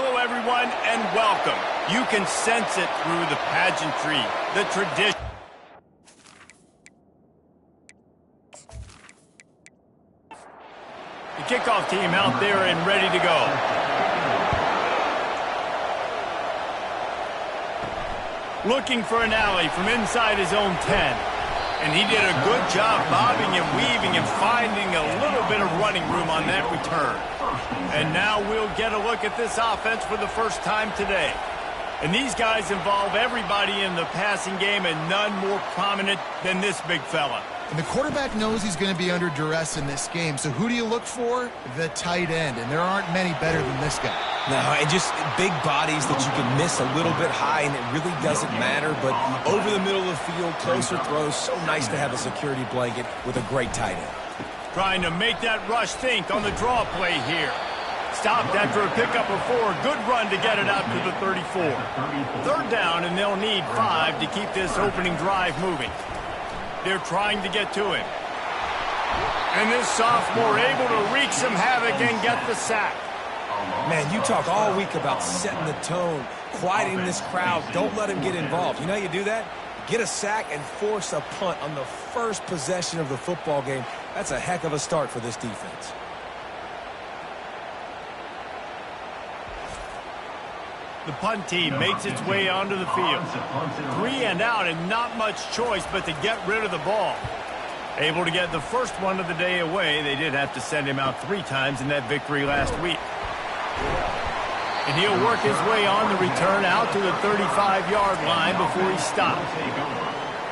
Hello, everyone, and welcome. You can sense it through the pageantry, the tradition. The kickoff team out there and ready to go. Looking for an alley from inside his own 10. And he did a good job bobbing and weaving and finding a little bit of running room on that return. And now we'll get a look at this offense for the first time today. And these guys involve everybody in the passing game, and none more prominent than this big fella. And the quarterback knows he's going to be under duress in this game. So who do you look for? The tight end. And there aren't many better than this guy. No, and just big bodies that you can miss a little bit high, and it really doesn't matter. But over the middle of the field, closer throws, so nice to have a security blanket with a great tight end. Trying to make that rush think on the draw play here. Stopped after a pickup of 4. Good run to get it out to the 34. Third down, and they'll need 5 to keep this opening drive moving. They're trying to get to him. And this sophomore able to wreak some havoc and get the sack. Man, you talk all week about setting the tone, quieting this crowd. Don't let him get involved. You know how you do that? Get a sack and force a punt on the first possession of the football game. That's a heck of a start for this defense. The punt team makes its way onto the field. 3 and out, and not much choice but to get rid of the ball. Able to get the first one of the day away. They did have to send him out 3 times in that victory last week. And he'll work his way on the return out to the 35-yard line before he stops.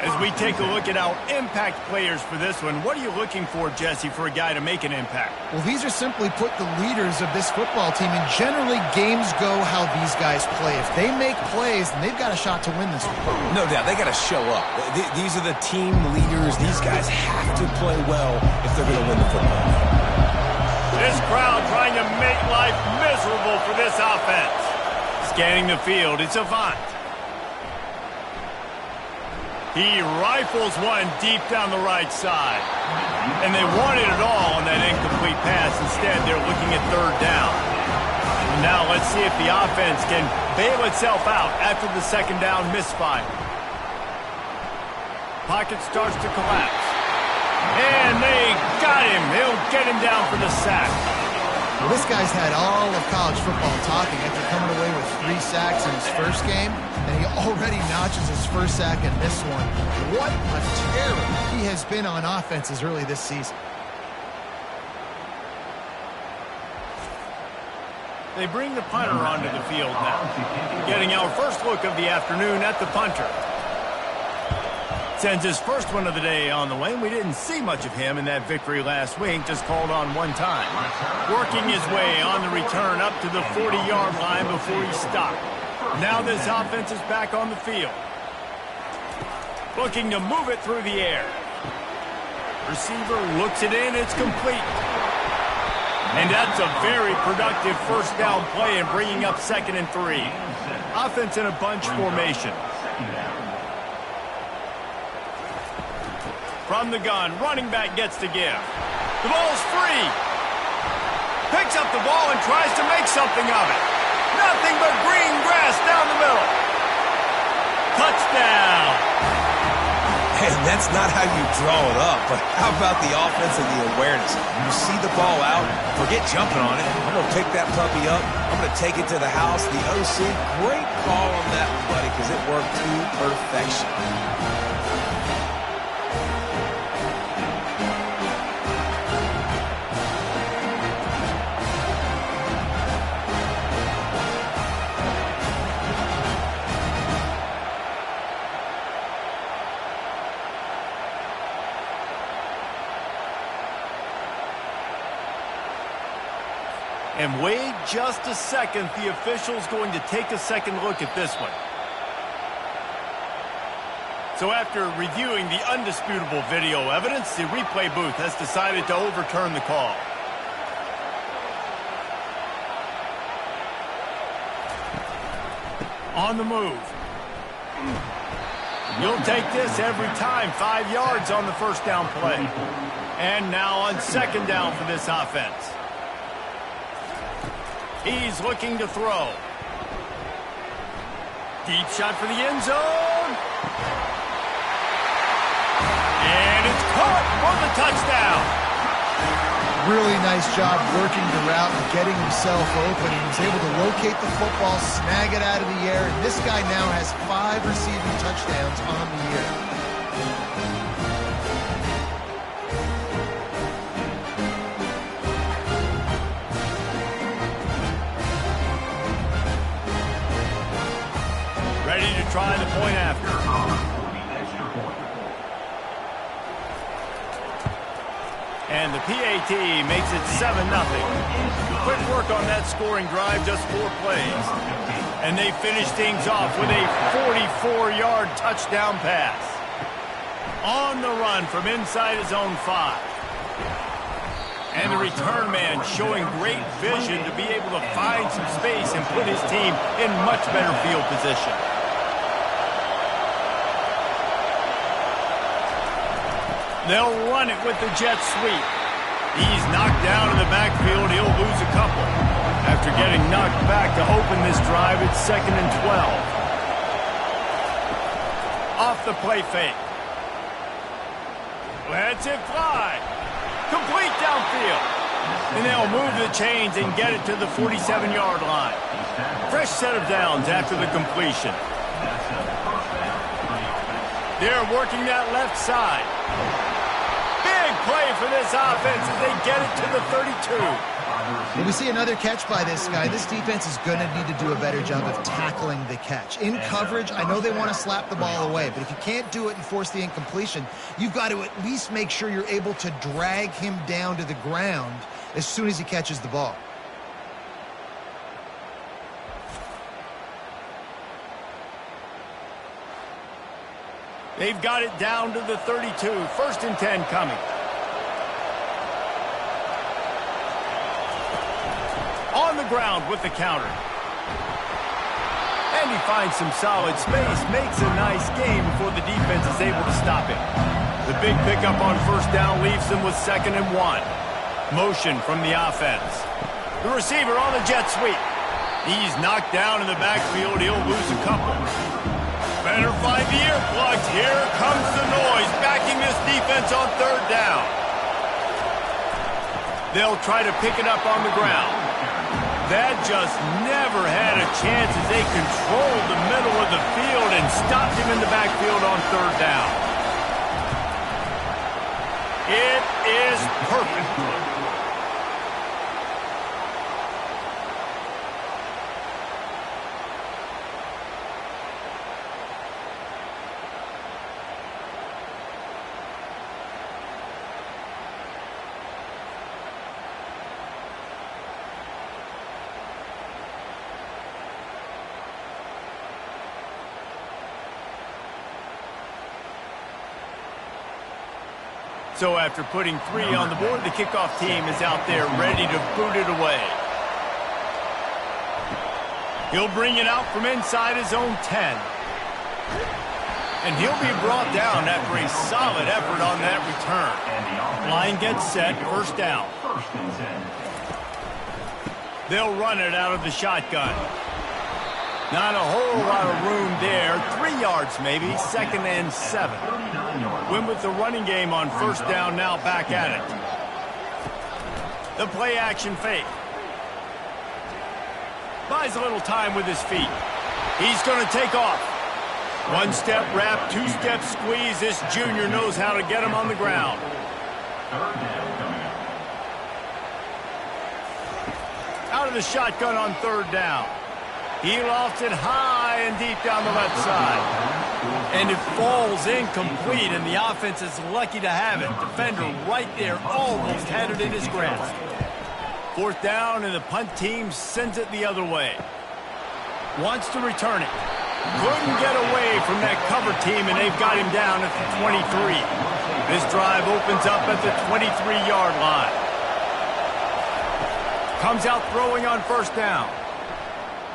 As we take a look at our impact players for this one, what are you looking for, Jesse, for a guy to make an impact? Well, these are simply put the leaders of this football team, and generally games go how these guys play. If they make plays, then they've got a shot to win this one. No doubt, they got to show up. These are the team leaders. These guys have to play well if they're going to win the football game. This crowd trying to make life miserable for this offense. Scanning the field, it's Avant. He rifles one deep down the right side. And they wanted it all on that incomplete pass. Instead, they're looking at third down. And now let's see if the offense can bail itself out after the second down misfire. Pocket starts to collapse. And they got him. They'll get him down for the sack. Well, this guy's had all of college football talking after coming away with 3 sacks in his first game, and he already notches his first sack in this one. What a terror he has been on offenses early this season. They bring the punter onto the field now, getting our first look of the afternoon at the punter. Sends his first one of the day on the way. We didn't see much of him in that victory last week, just called on 1 time. Working his way on the return up to the 40-yard line before he stopped. Now this offense is back on the field. Looking to move it through the air. Receiver looks it in, it's complete. And that's a very productive first down play and bringing up 2nd and 3. Offense in a bunch formation. From the gun, running back gets to give. The ball's free. Picks up the ball and tries to make something of it. Nothing but green grass down the middle. Touchdown. And that's not how you draw it up, but how about the offense and the awareness? You see the ball out, forget jumping on it. I'm going to pick that puppy up. I'm going to take it to the house. The OC, great call on that one, buddy, because it worked to perfection. And wait just a second, the official's going to take a second look at this one. So after reviewing the undisputable video evidence, the replay booth has decided to overturn the call. On the move. You'll take this every time. 5 yards on the first down play. And now on second down for this offense. He's looking to throw. Deep shot for the end zone. And it's caught for the touchdown. Really nice job working the route and getting himself open. He was able to locate the football, snag it out of the air, and this guy now has 5 receiving touchdowns on the year. Ready to try the point after. And the PAT makes it 7-0. Quick work on that scoring drive, just 4 plays. And they finish things off with a 44-yard touchdown pass. On the run from inside his own 5. And the return man showing great vision to be able to find some space and put his team in much better field position. They'll run it with the jet sweep. He's knocked down in the backfield. He'll lose a couple. After getting knocked back to open this drive, it's 2nd and 12. Off the play fake. Lets it fly. Complete downfield. And they'll move the chains and get it to the 47-yard line. Fresh set of downs after the completion. They're working that left side. Play for this offense as they get it to the 32. When we see another catch by this guy, this defense is going to need to do a better job of tackling the catch. In coverage, I know they want to slap the ball away, but if you can't do it and force the incompletion, you've got to at least make sure you're able to drag him down to the ground as soon as he catches the ball. They've got it down to the 32. 1st and 10 coming. On the ground with the counter. And he finds some solid space. Makes a nice game before the defense is able to stop him. The big pickup on 1st down leaves them with 2nd and 1. Motion from the offense. The receiver on the jet sweep. He's knocked down in the backfield. He'll lose a couple. Better find the earplugs. Here comes the noise, backing this defense on 3rd down. They'll try to pick it up on the ground. That just never had a chance as they controlled the middle of the field and stopped him in the backfield on 3rd down. It is perfect. So after putting 3 on the board, the kickoff team is out there ready to boot it away. He'll bring it out from inside his own 10. And he'll be brought down after a solid effort on that return. Line gets set, 1st down. They'll run it out of the shotgun. Not a whole lot of room there. 3 yards maybe, 2nd and 7. Win with the running game on 1st down, now back at it. The play action fake. Buys a little time with his feet. He's going to take off. 1-step wrap, 2-step squeeze. This junior knows how to get him on the ground. Out of the shotgun on 3rd down. He lofts it high and deep down the left side. And it falls incomplete, and the offense is lucky to have it. Defender right there, almost had it in his grasp. 4th down, and the punt team sends it the other way. Wants to return it. Couldn't get away from that cover team, and they've got him down at the 23. This drive opens up at the 23-yard line. Comes out throwing on 1st down.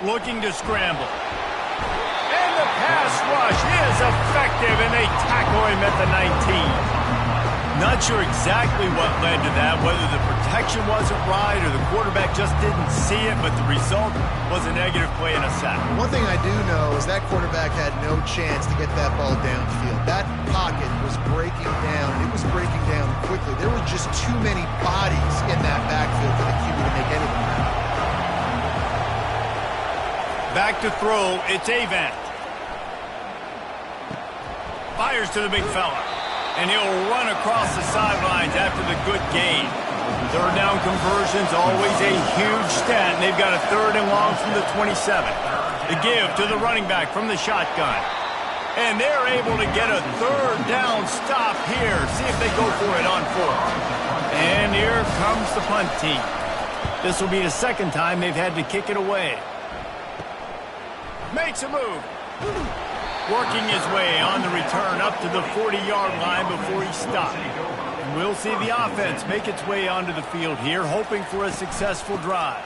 Looking to scramble. And the pass rush is effective, and they tackle him at the 19. Not sure exactly what led to that, whether the protection wasn't right or the quarterback just didn't see it, but the result was a negative play and a sack. One thing I do know is that quarterback had no chance to get that ball downfield. That pocket was breaking down. It was breaking down quickly. There were just too many bodies in that backfield for the QB to make anything happen. Back to throw, it's Avant. Fires to the big fella. And he'll run across the sidelines after the good gain. Third down conversions, always a huge stat, and they've got a 3rd and long from the 27. The give to the running back from the shotgun. And they're able to get a 3rd down stop here. See if they go for it on 4th. And here comes the punt team. This will be the 2nd time they've had to kick it away. Makes a move. Working his way on the return up to the 40-yard line before he stopped. And we'll see the offense make its way onto the field here, hoping for a successful drive.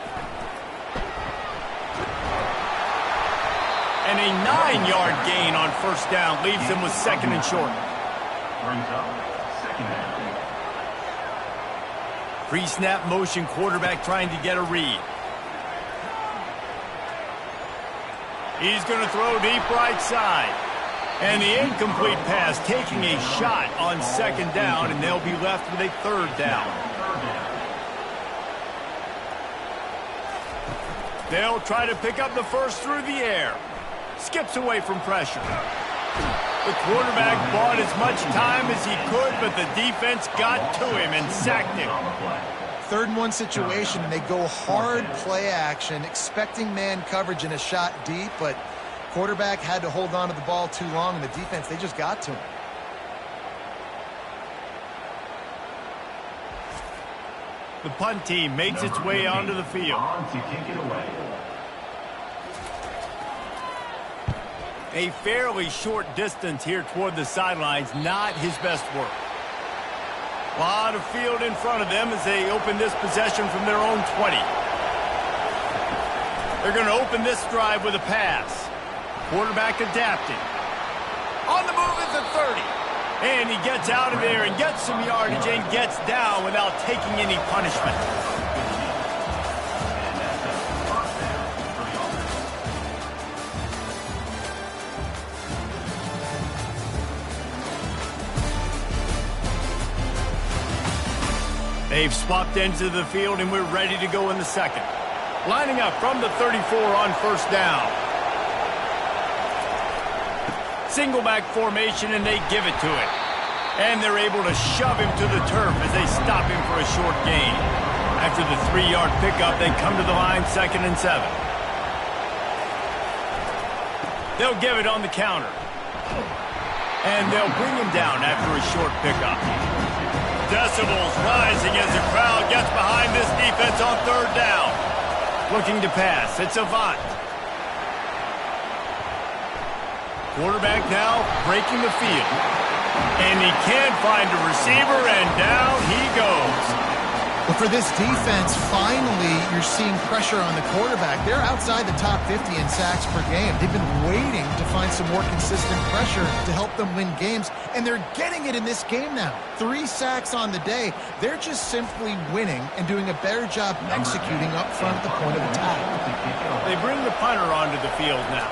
And a 9-yard gain on 1st down leaves them with 2nd and short. Pre-snap motion, quarterback trying to get a read. He's going to throw deep right side. And the incomplete pass taking a shot on 2nd down, and they'll be left with a 3rd down. They'll try to pick up the first through the air. Skips away from pressure. The quarterback bought as much time as he could, but the defense got to him and sacked him. 3rd and 1 situation, and they go hard play action, expecting man coverage in a shot deep, but quarterback had to hold on to the ball too long, and the defense, they just got to him. The punt team makes its way onto the field. A fairly short distance here toward the sidelines, not his best work. A lot of field in front of them as they open this possession from their own 20. They're going to open this drive with a pass. Quarterback adapting. On the move is the 30. And he gets out of there and gets some yardage and gets down without taking any punishment. They've swapped into the field, and we're ready to go in the 2nd. Lining up from the 34 on 1st down. Single back formation, and they give it to him. And they're able to shove him to the turf as they stop him for a short gain. After the 3-yard pickup, they come to the line 2nd and 7. They'll give it on the counter. And they'll bring him down after a short pickup. Decibels rising as the crowd gets behind this defense on 3rd down. Looking to pass. It's Avant. Quarterback now breaking the field. And he can't find a receiver, and down he goes. But for this defense, finally, you're seeing pressure on the quarterback. They're outside the top 50 in sacks per game. They've been waiting to find some more consistent pressure to help them win games, and they're getting it in this game now. 3 sacks on the day. They're just simply winning and doing a better job executing up front at the point of attack. They bring the punter onto the field now.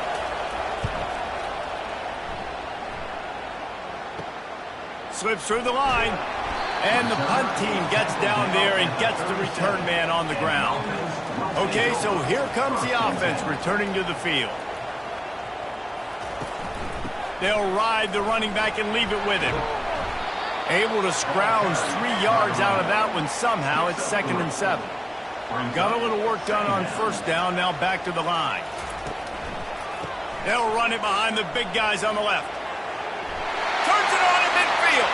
Slips through the line. And the punt team gets down there and gets the return man on the ground. Okay, so here comes the offense returning to the field. They'll ride the running back and leave it with him. Able to scrounge 3 yards out of that one somehow. It's 2nd and 7. Got a little work done on 1st down, now back to the line. They'll run it behind the big guys on the left. Turns it on in midfield.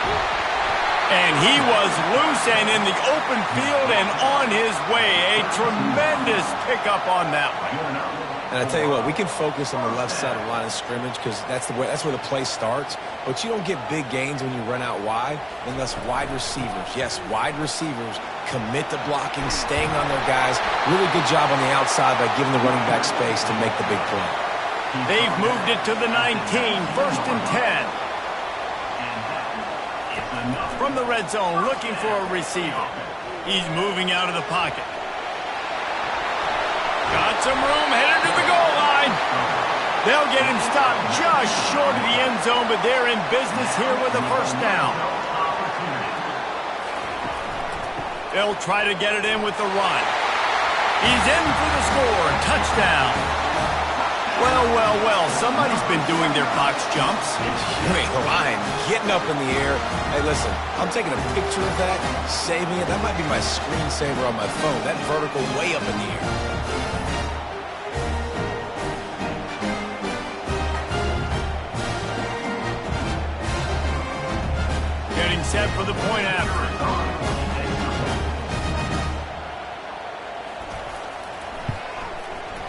And he was loose and in the open field and on his way. A tremendous pickup on that one. And I tell you what, we can focus on the left side of the line of scrimmage because that's where the play starts. But you don't get big gains when you run out wide unless wide receivers, yes, wide receivers, commit to blocking, staying on their guys. Really good job on the outside by giving the running back space to make the big play. They've moved it to the 19, 1st and 10. From the red zone, looking for a receiver. He's moving out of the pocket. Got some room, headed to the goal line. They'll get him stopped just short of the end zone, but they're in business here with a first down. They'll try to get it in with the run. He's in for the score. Touchdown. Well, somebody's been doing their box jumps. Wait, line, getting up in the air. Hey, listen, I'm taking a picture of that, saving it. That might be my screensaver on my phone. That vertical way up in the air. Getting set for the point after.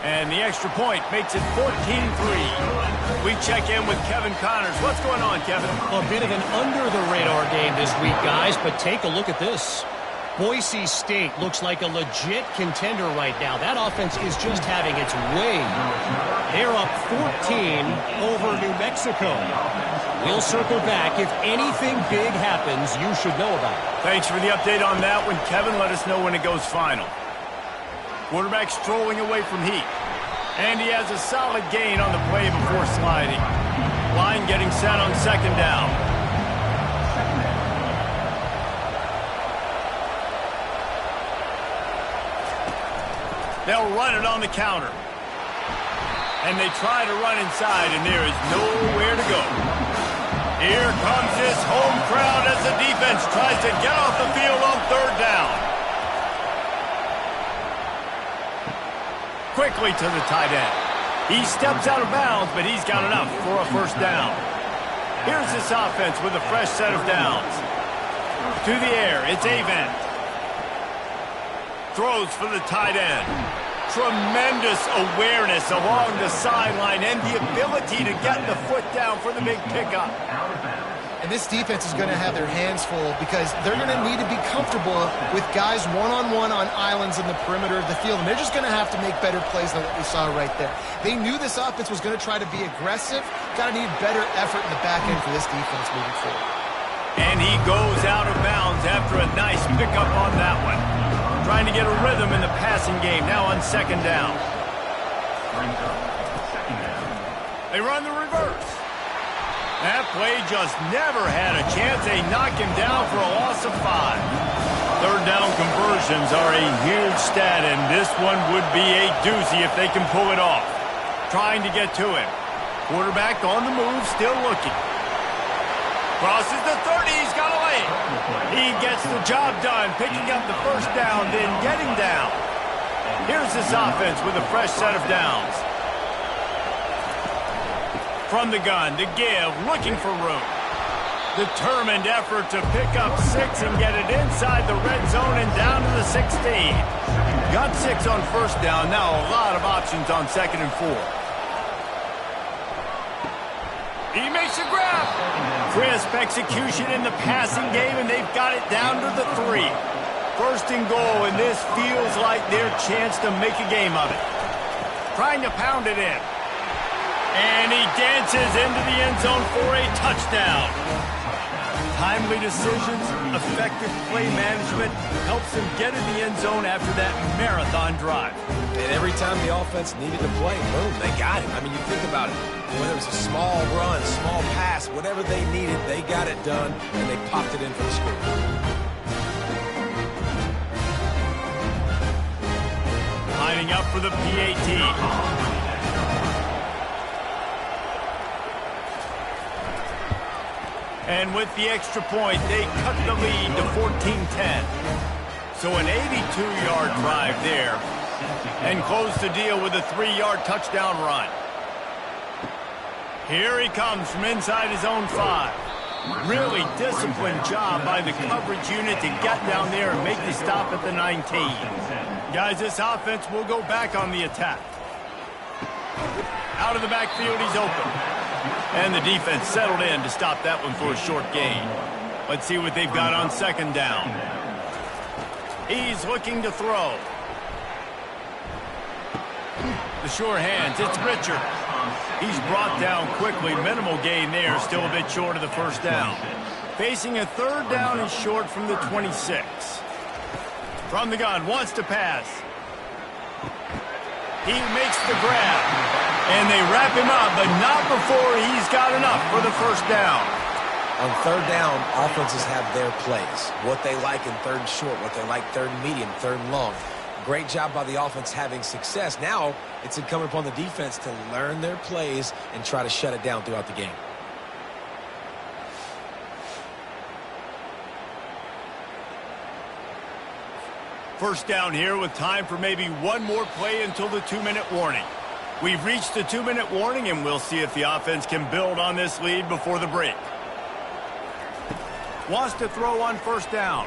And the extra point makes it 14-3. We check in with Kevin Connors. What's going on, Kevin? A bit of an under-the-radar game this week, guys, but take a look at this. Boise State looks like a legit contender right now. That offense is just having its way. They're up 14 over New Mexico. We'll circle back. If anything big happens, you should know about it. Thanks for the update on that one, Kevin. Let us know when it goes final. Quarterback strolling away from heat. And he has a solid gain on the play before sliding. Line getting set on second down. They'll run it on the counter. And they try to run inside, and there is nowhere to go. Here comes this home crowd as the defense tries to get off the field on third down. Quickly to the tight end. He steps out of bounds, but he's got enough for a first down. Here's this offense with a fresh set of downs. To the air, it's Avent. Throws for the tight end. Tremendous awareness along the sideline and the ability to get the foot down for the big pickup. And this defense is going to have their hands full because they're going to need to be comfortable with guys one-on-one on islands in the perimeter of the field. And they're just going to have to make better plays than what we saw right there. They knew this offense was going to try to be aggressive. Got to need better effort in the back end for this defense moving forward. And he goes out of bounds after a nice pickup on that one. Trying to get a rhythm in the passing game now on second down. They run the reverse. That play just never had a chance. They knock him down for a loss of 5. Third down conversions are a huge stat, and this one would be a doozy if they can pull it off. Trying to get to him. Quarterback on the move, still looking. Crosses the 30, he's got a lane. He gets the job done, picking up the first down, then getting down. Here's this offense with a fresh set of downs. From the gun, to give, looking for room. Determined effort to pick up 6 and get it inside the red zone and down to the 16. Got 6 on first down, now a lot of options on second and 4. He makes a grab. Crisp execution in the passing game, and they've got it down to the 3. First and goal, and this feels like their chance to make a game of it. Trying to pound it in. And he dances into the end zone for a touchdown. Timely decisions, effective play management helps them get in the end zone after that marathon drive. And every time the offense needed to play, boom, they got it. I mean, you think about it. Whether it was a small run, small pass, whatever they needed, they got it done, and they popped it in for the score. Lining up for the PAT. And with the extra point, they cut the lead to 14-10. So an 82-yard drive there. And close the deal with a 3-yard touchdown run. Here he comes from inside his own 5. Really disciplined job by the coverage unit to get down there and make the stop at the 19. Guys, this offense will go back on the attack. Out of the backfield, he's open. And the defense settled in to stop that one for a short gain. Let's see what they've got on second down. He's looking to throw. The sure hands, it's Richard. He's brought down quickly. Minimal gain there. Still a bit short of the first down. Facing a third down and short from the 26. From the gun, wants to pass. He makes the grab. And they wrap him up, but not before he's got enough for the first down. On third down, offenses have their plays. What they like in third and short, what they like third and medium, third and long. Great job by the offense having success. Now it's incumbent upon the defense to learn their plays and try to shut it down throughout the game. First down here with time for maybe one more play until the 2-minute warning. We've reached the 2-minute warning, and we'll see if the offense can build on this lead before the break. Wants to throw on first down.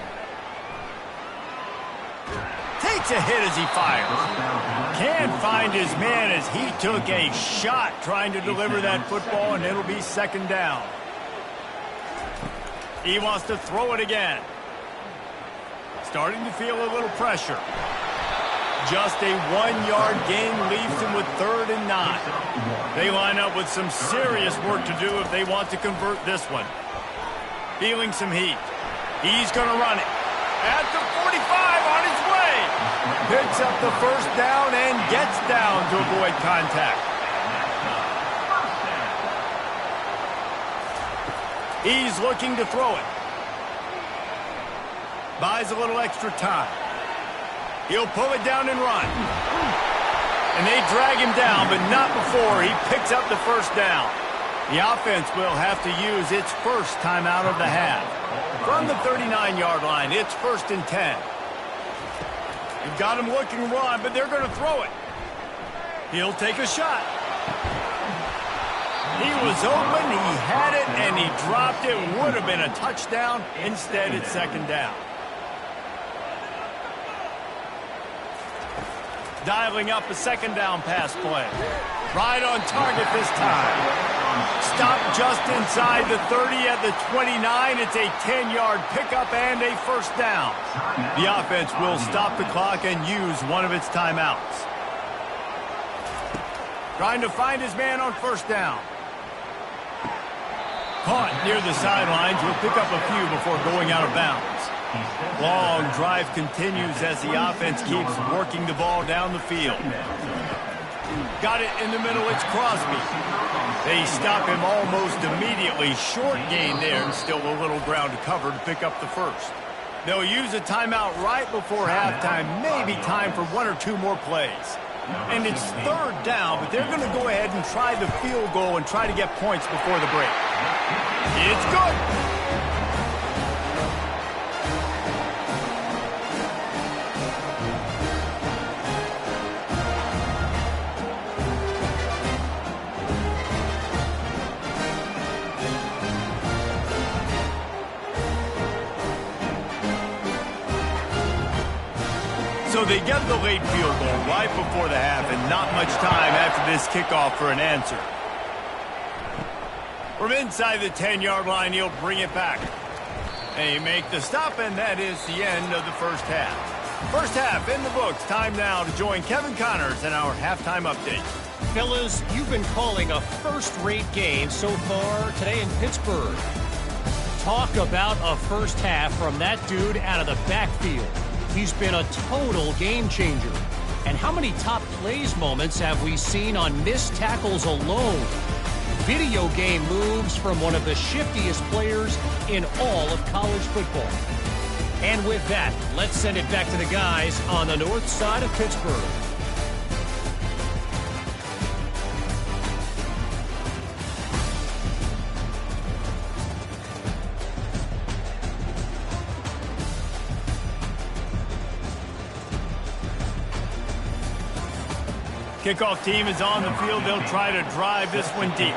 Takes a hit as he fires. Can't find his man as he took a shot trying to deliver that football, and it'll be second down. He wants to throw it again. Starting to feel a little pressure. Just a 1-yard gain leaves him with 3rd and 9. They line up with some serious work to do if they want to convert this one. Feeling some heat. He's going to run it. At the 45 on his way. Picks up the first down and gets down to avoid contact. He's looking to throw it. Buys a little extra time. He'll pull it down and run. And they drag him down, but not before he picks up the first down. The offense will have to use its first timeout of the half. From the 39-yard line, it's 1st and 10. You've got him looking to run, but they're going to throw it. He'll take a shot. He was open, he had it, and he dropped it. Would have been a touchdown. Instead, it's 2nd down. Dialing up a 2nd down pass play. Right on target this time. Stopped just inside the 30 at the 29. It's a 10-yard pickup and a first down. The offense will stop the clock and use one of its timeouts. Trying to find his man on first down. Caught near the sidelines. Will pick up a few before going out of bounds. Long drive continues as the offense keeps working the ball down the field. Got it in the middle, it's Crosby. They stop him almost immediately. Short gain there, and still a little ground to cover to pick up the first. They'll use a timeout right before halftime, maybe time for 1 or 2 more plays. And it's 3rd down, but they're going to go ahead and try the field goal and try to get points before the break. It's good. So they get the late field goal right before the half, and not much time after this kickoff for an answer. From inside the 10-yard line, he'll bring it back. They make the stop, and that is the end of the first half. First half in the books. Time now to join Kevin Connors in our halftime update. Fellas, you've been calling a first-rate game so far today in Pittsburgh. Talk about a first half from that dude out of the backfield. He's been a total game changer. And how many top plays moments have we seen on missed tackles alone? Video game moves from one of the shiftiest players in all of college football. And with that, let's send it back to the guys on the north side of Pittsburgh. Kickoff team is on the field. They'll try to drive this one deep.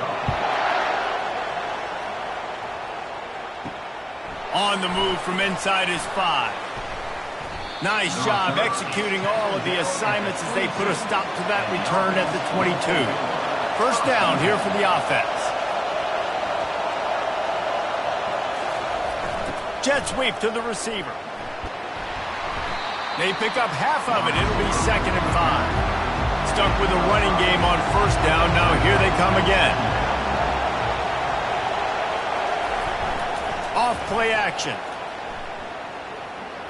On the move from inside his 5. Nice job executing all of the assignments as they put a stop to that return at the 22. First down here for the offense. Jet sweep to the receiver. They pick up half of it. It'll be 2nd and 5. stuck with a running game on first down. Now here they come again. Off play action.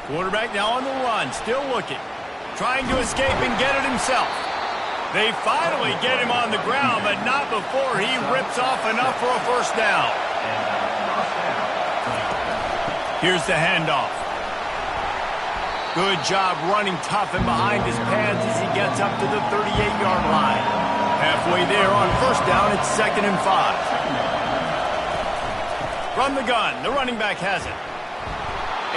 Quarterback now on the run, still looking. Trying to escape and get it himself. They finally get him on the ground, but not before he rips off enough for a first down. Here's the handoff. Good job running tough and behind his pads as he gets up to the 38-yard line. Halfway there on first down, it's 2nd and 5. From the gun, the running back has it.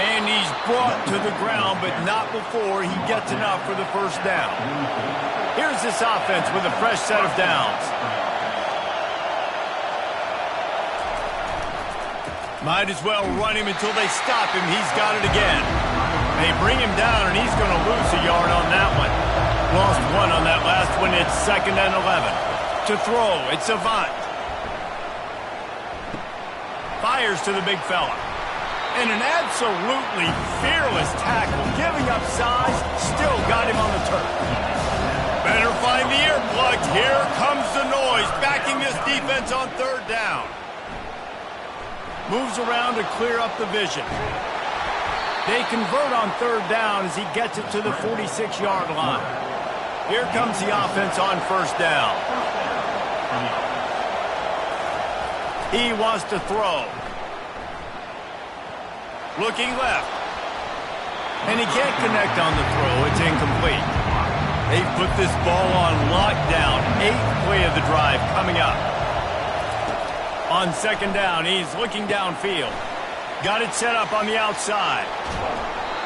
And he's brought to the ground, but not before he gets enough for the first down. Here's this offense with a fresh set of downs. Might as well run him until they stop him. He's got it again. They bring him down, and he's going to lose a yard on that one. Lost one on that last one. It's 2nd and 11. To throw, it's Avant. Fires to the big fella. And an absolutely fearless tackle. Giving up size, still got him on the turf. Better find the earplugs. Here comes the noise, backing this defense on third down. Moves around to clear up the vision. They convert on third down as he gets it to the 46-yard line. Here comes the offense on first down. He wants to throw. Looking left. And he can't connect on the throw. It's incomplete. They've put this ball on lockdown. 8th play of the drive coming up. On second down, he's looking downfield. Got it set up on the outside.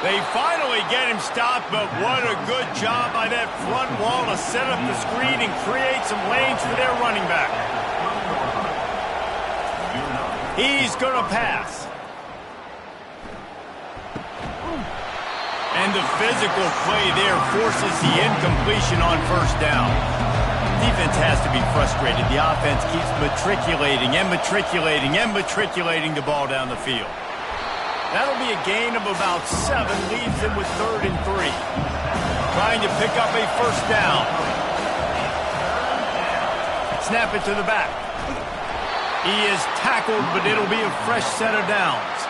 They finally get him stopped, but what a good job by that front wall to set up the screen and create some lanes for their running back. He's going to pass. And the physical play there forces the incompletion on first down. Defense has to be frustrated. The offense keeps matriculating and matriculating and matriculating the ball down the field. That'll be a gain of about 7, leaves them with 3rd and 3. Trying to pick up a first down. Snap it to the back. He is tackled, but it'll be a fresh set of downs.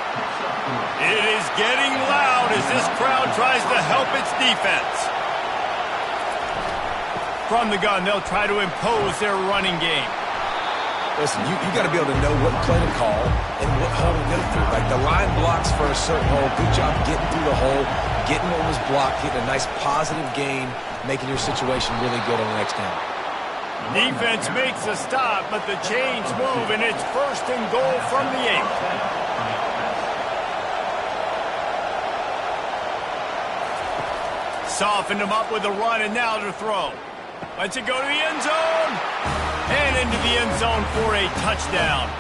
It is getting loud as this crowd tries to help its defense. From the gun, they'll try to impose their running game. Listen, you got to be able to know what play to call and what hole to go through. Like the line blocks for a certain hole. Good job getting through the hole, getting what was blocked, getting a nice positive gain, making your situation really good on the next down. Defense makes a stop, but the chains move, and it's 1st and goal from the 8. Softened him up with a run, and now to throw. Lets it go to the end zone. And into the end zone for a touchdown.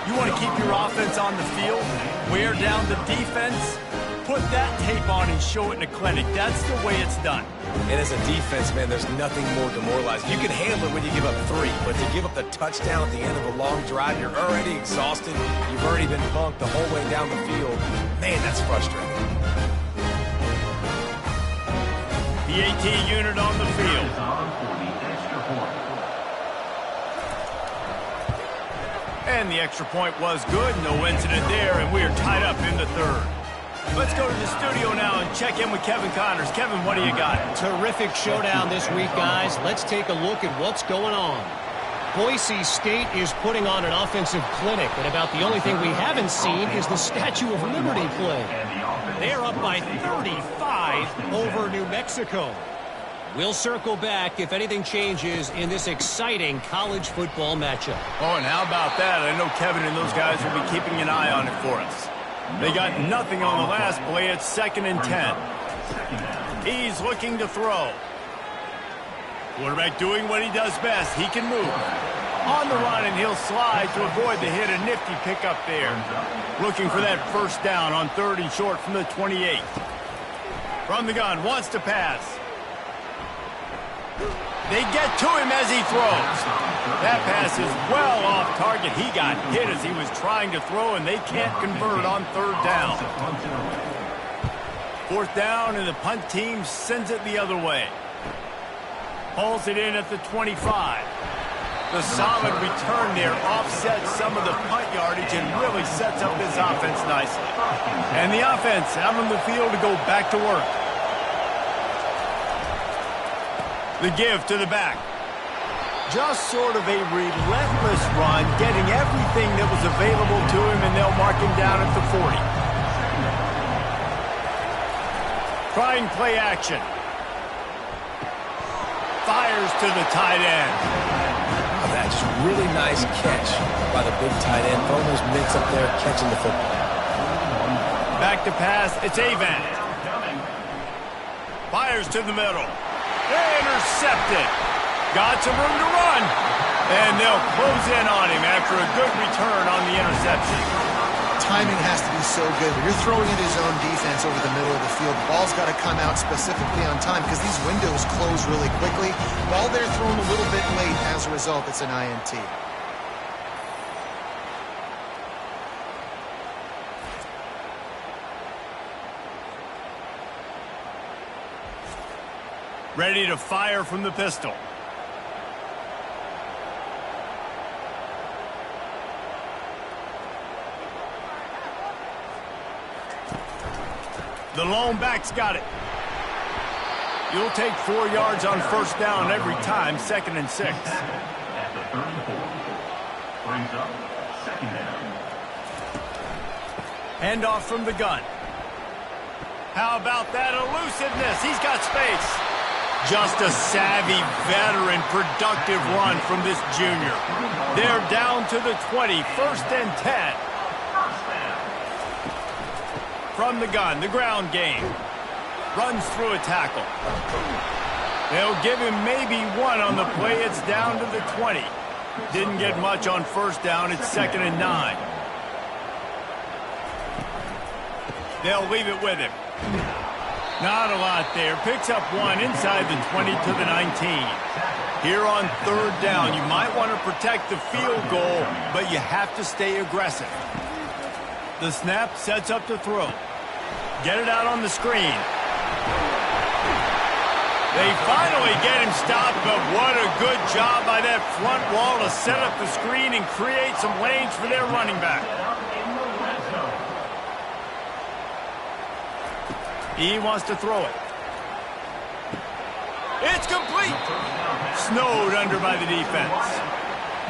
You want to keep your offense on the field, wear down the defense, put that tape on and show it in a clinic. That's the way it's done. And as a defense, man, there's nothing more demoralizing. You can handle it when you give up 3, but to give up the touchdown at the end of a long drive, you're already exhausted. You've already been punked the whole way down the field. Man, that's frustrating. The AT unit on the field. And the extra point was good. No incident there, and we are tied up in the 3rd. Let's go to the studio now and check in with Kevin Connors. Kevin, what do you got? Terrific showdown this week, guys. Let's take a look at what's going on. Boise State is putting on an offensive clinic, and about the only thing we haven't seen is the Statue of Liberty play. They're up by 35 over New Mexico. We'll circle back if anything changes in this exciting college football matchup. Oh, and how about that? I know Kevin and those guys will be keeping an eye on it for us. They got nothing on the last play. It's 2nd and 10. He's looking to throw. Quarterback doing what he does best. He can move. On the run, and he'll slide to avoid the hit. A nifty pickup there. Looking for that first down on 3rd and short from the 28. From the gun, wants to pass. They get to him as he throws. That pass is well off target. He got hit as he was trying to throw, and they can't convert on 3rd down. 4th down, and the punt team sends it the other way. Pulls it in at the 25. The solid return there offsets some of the punt yardage and really sets up this offense nicely. And the offense out on the field to go back to work. The give to the back. Just sort of a relentless run, getting everything that was available to him, and they'll mark him down at the 40. Trying play action. Fires to the tight end. Oh, that's just really nice catch by the big tight end. Throwing those mitts up there, catching the football. Back to pass, it's Avant. Fires to the middle. Intercepted. Got some room to run. And they'll close in on him after a good return on the interception. Timing has to be so good. When you're throwing at his own defense over the middle of the field, the ball's got to come out specifically on time because these windows close really quickly. Ball there thrown a little bit late. As a result, it's an INT. Ready to fire from the pistol. The lone back's got it. You'll take 4 yards on first down every time, 2nd and 6. At the 34. Brings up 2nd down. Handoff from the gun. How about that elusiveness? He's got space. Just a savvy, veteran, productive run from this junior. They're down to the 20, 1st and 10. From the gun, the ground game. Runs through a tackle. They'll give him maybe 1 on the play. It's down to the 20. Didn't get much on first down. It's 2nd and 9. They'll leave it with him. Not a lot there. Picks up 1 inside the 20 to the 19. Here on 3rd down, you might want to protect the field goal, but you have to stay aggressive. The snap sets up the throw. Get it out on the screen. They finally get him stopped, but what a good job by that front wall to set up the screen and create some lanes for their running back. He wants to throw it. It's complete. Snowed under by the defense.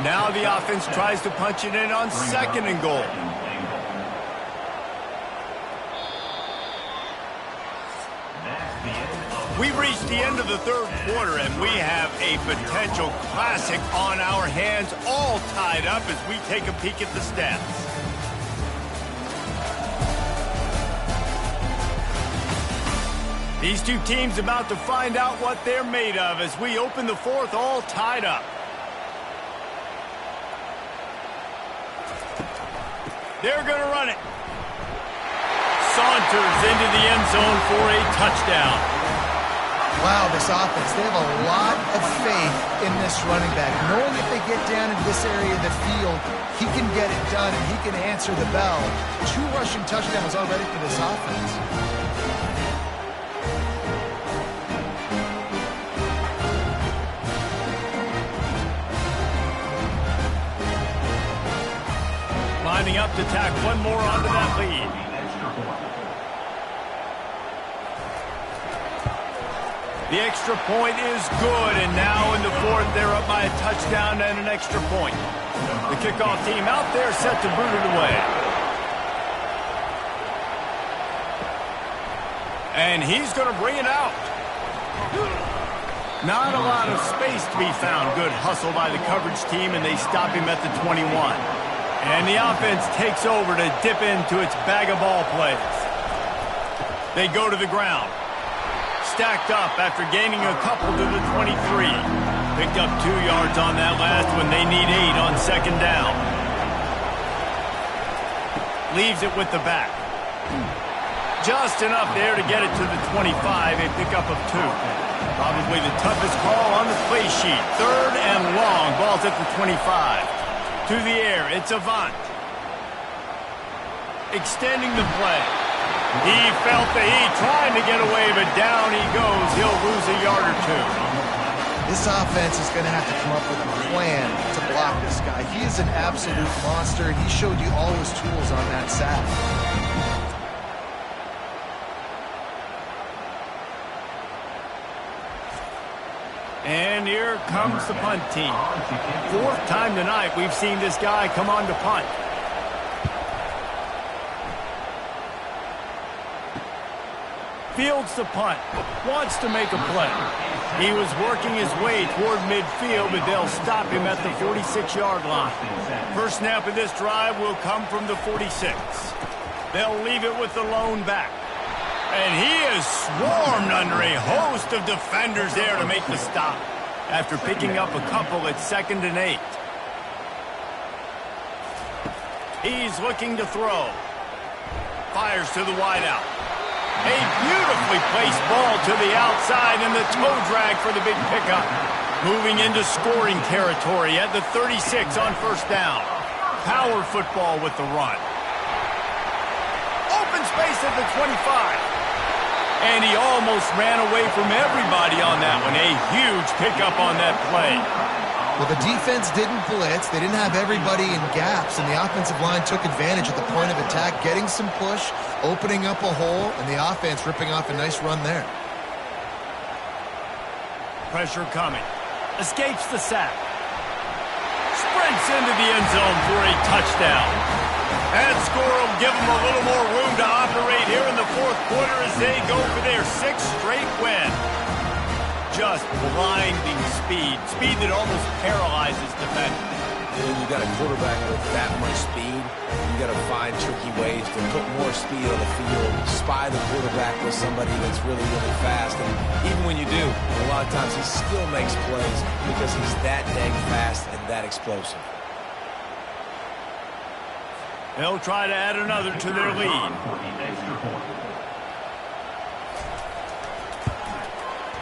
Now the offense tries to punch it in on 2nd and goal. We've reached the end of the 3rd quarter, and we have a potential classic on our hands, all tied up as we take a peek at the stats. These two teams about to find out what they're made of as we open the 4th, all tied up. They're going to run it. Saunters into the end zone for a touchdown. Wow, this offense, they have a lot of faith in this running back. Knowing if they get down in this area of the field, he can get it done and he can answer the bell. 2 rushing touchdowns already for this offense. Lining up to tack 1 more onto that lead. The extra point is good, and now in the 4th, they're up by a touchdown and an extra point. The kickoff team out there set to boot it away. And he's going to bring it out. Not a lot of space to be found. Good hustle by the coverage team, and they stop him at the 21. And the offense takes over to dip into its bag of ball plays. They go to the ground. Stacked up after gaining a couple to the 23. Picked up 2 yards on that last one. They need 8 on 2nd down. Leaves it with the back. Just enough there to get it to the 25. A pickup of 2. Probably the toughest call on the play sheet. 3rd and long. Ball's at the 25. To the air. It's Avant. Extending the play. He felt the heat, trying to get away, but down he goes. He'll lose a yard or 2. This offense is going to have to come up with a plan to block this guy. He is an absolute monster, and he showed you all his tools on that sack. And here comes the punt team. Fourth time tonight we've seen this guy come on to punt. Fields the punt. Wants to make a play. He was working his way toward midfield, but they'll stop him at the 46-yard line. First snap of this drive will come from the 46. They'll leave it with the lone back. And he is swarmed under a host of defenders there to make the stop after picking up a couple at 2nd and 8. He's looking to throw. Fires to the wideout. A beautifully placed ball to the outside and the toe drag for the big pickup. Moving into scoring territory at the 36 on first down. Power football with the run. Open space at the 25. And he almost ran away from everybody on that one. A huge pickup on that play. Well, the defense didn't blitz. They didn't have everybody in gaps, and the offensive line took advantage at the point of attack, getting some push, opening up a hole, and the offense ripping off a nice run there. Pressure coming. Escapes the sack. Sprints into the end zone for a touchdown. That score will give them a little more room to operate here in the fourth quarter as they go for their 6th straight win. Just blinding speed. Speed that almost paralyzes defenders. When you got a quarterback with that much speed, you got to find tricky ways to put more speed on the field, spy the quarterback with somebody that's really, really fast. And even when you do, a lot of times he still makes plays because he's that dang fast and that explosive. They'll try to add another to their lead.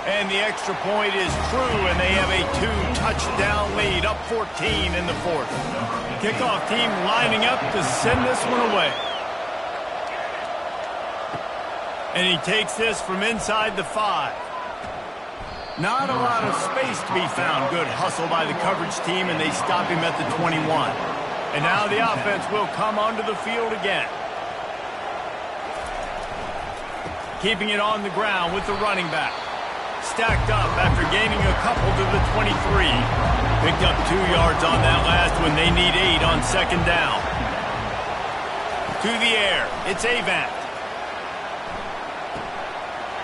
And the extra point is true, and they have a 2-touchdown lead, up 14 in the fourth. Kickoff team lining up to send this one away. And he takes this from inside the 5. Not a lot of space to be found. Good hustle by the coverage team, and they stop him at the 21. And now the offense will come onto the field again. Keeping it on the ground with the running back. Stacked up after gaining a couple to the 23. Picked up 2 yards on that last one. They need 8 on 2nd down. To the air. It's Avant.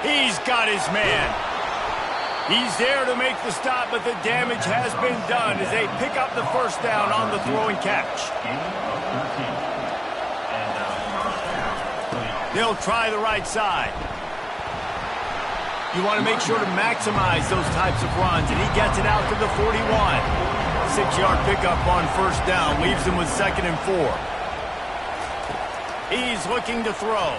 He's got his man. He's there to make the stop, but the damage has been done as they pick up the first down on the throwing catch. They'll try the right side. You want to make sure to maximize those types of runs, and he gets it out to the 41. 6-yard pickup on first down, leaves him with 2nd and 4. He's looking to throw.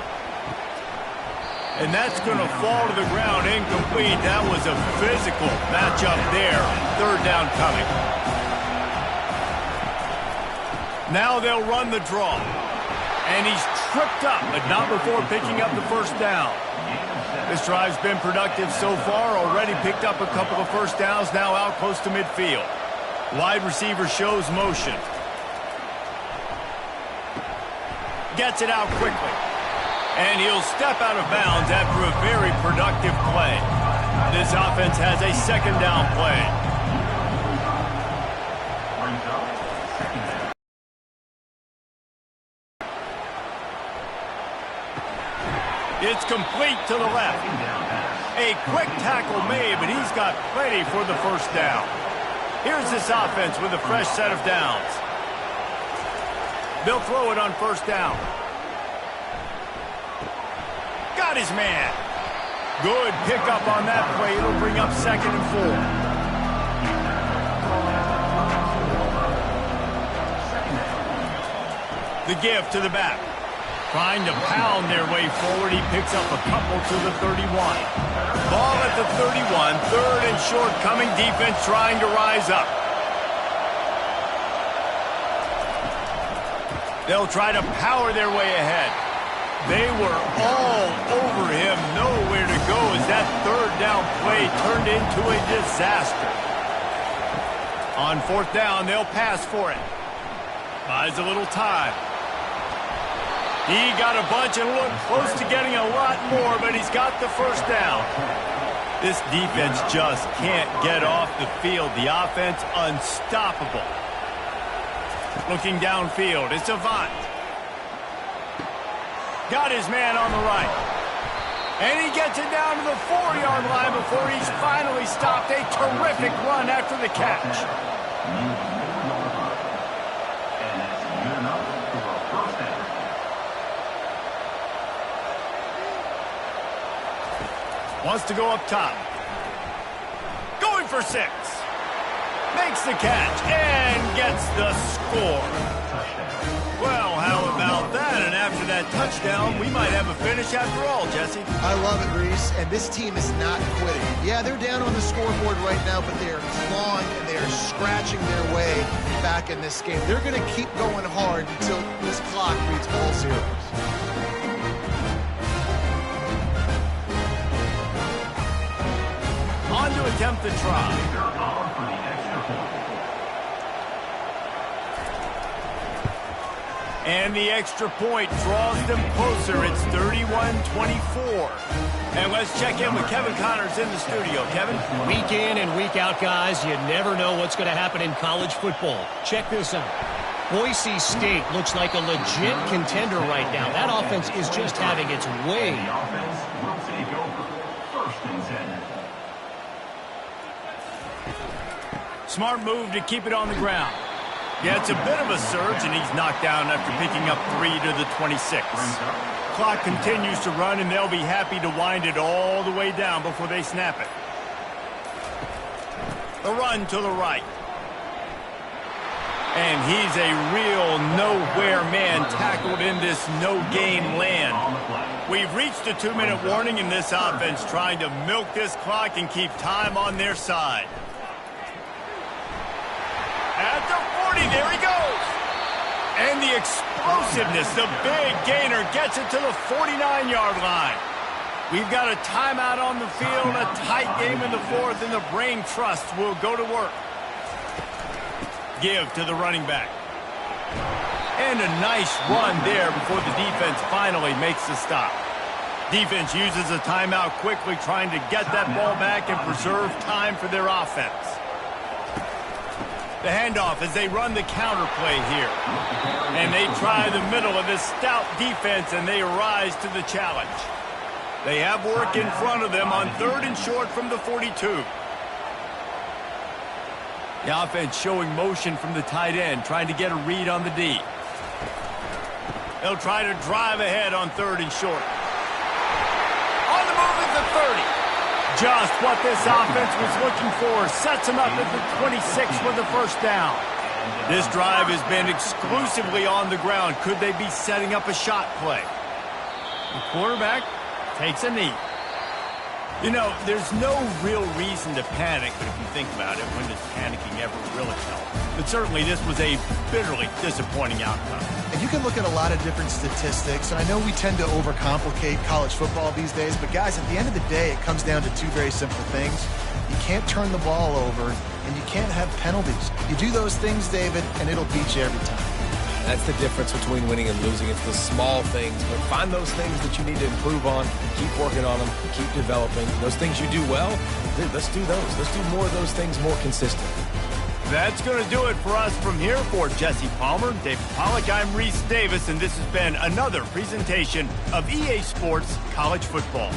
And that's going to fall to the ground incomplete. That was a physical matchup there. 3rd down coming. Now they'll run the draw. And he's tripped up, but not before picking up the first down. This drive's been productive so far, already picked up a couple of first downs, now out close to midfield. Wide receiver shows motion. Gets it out quickly. And he'll step out of bounds after a very productive play. This offense has a 2nd down play. It's complete to the left. A quick tackle made, but he's got plenty for the first down. Here's this offense with a fresh set of downs. They'll throw it on first down. Got his man. Good pickup on that play. It'll bring up 2nd and 4. The give to the back. Trying to pound their way forward. He picks up a couple to the 31. Ball at the 31. 3rd and short coming. Defense trying to rise up. They'll try to power their way ahead. They were all over him, nowhere to go as that third down play turned into a disaster. On fourth down, they'll pass for it. Buys a little time. He got a bunch and looked close to getting a lot more, but he's got the first down. This defense just can't get off the field. The offense unstoppable. Looking downfield, it's Avant. Got his man on the right. And he gets it down to the 4-yard line before he's finally stopped. A terrific run after the catch. Wants to go up top. Going for 6. Makes the catch and gets the score. Well, how about that? And after that touchdown, we might have a finish after all, Jesse. I love it, Reese, and this team is not quitting. Yeah, they're down on the scoreboard right now, but they are clawing and they are scratching their way back in this game. They're going to keep going hard until this clock reads all zeros. On to attempt the try. And the extra point draws them closer. It's 31-24. And let's check in with Kevin Connors in the studio. Kevin? Week in and week out, guys, you never know what's going to happen in college football. Check this out. Boise State looks like a legit contender right now. That offense is just having its way. The offense will take over. 1st and 10. Smart move to keep it on the ground. Yeah, it's a bit of a surge, and he's knocked down after picking up 3 to the 26. Clock continues to run, and they'll be happy to wind it all the way down before they snap it. The run to the right. And he's a real nowhere man tackled in this no-game land. We've reached a 2-minute warning in this offense, trying to milk this clock and keep time on their side. At the 40, there he goes. And the explosiveness, the big gainer gets it to the 49-yard line. We've got a timeout on the field, a tight game in the 4th, and the brain trust will go to work. Give to the running back. And a nice run there before the defense finally makes the stop. Defense uses a timeout quickly, trying to get that ball back and preserve time for their offense. The handoff as they run the counter play here. And they try the middle of this stout defense, and they rise to the challenge. They have work in front of them on 3rd and short from the 42. The offense showing motion from the tight end, trying to get a read on the D. They'll try to drive ahead on 3rd and short. On the move at the 30. Just what this offense was looking for. Sets him up at the 26 with the first down. This drive has been exclusively on the ground. Could they be setting up a shot play? The quarterback takes a knee. You know, there's no real reason to panic, but if you think about it, when does panicking ever really help? But certainly this was a bitterly disappointing outcome. And you can look at a lot of different statistics, and I know we tend to overcomplicate college football these days, but guys, at the end of the day, it comes down to 2 very simple things. You can't turn the ball over, and you can't have penalties. You do those things, David, and it'll beat you every time. That's the difference between winning and losing. It's the small things, but find those things that you need to improve on, keep working on them, keep developing. Those things you do well, let's do those. Let's do more of those things more consistent. That's going to do it for us from here. For Jesse Palmer, David Pollack, I'm Reese Davis, and this has been another presentation of EA Sports College Football.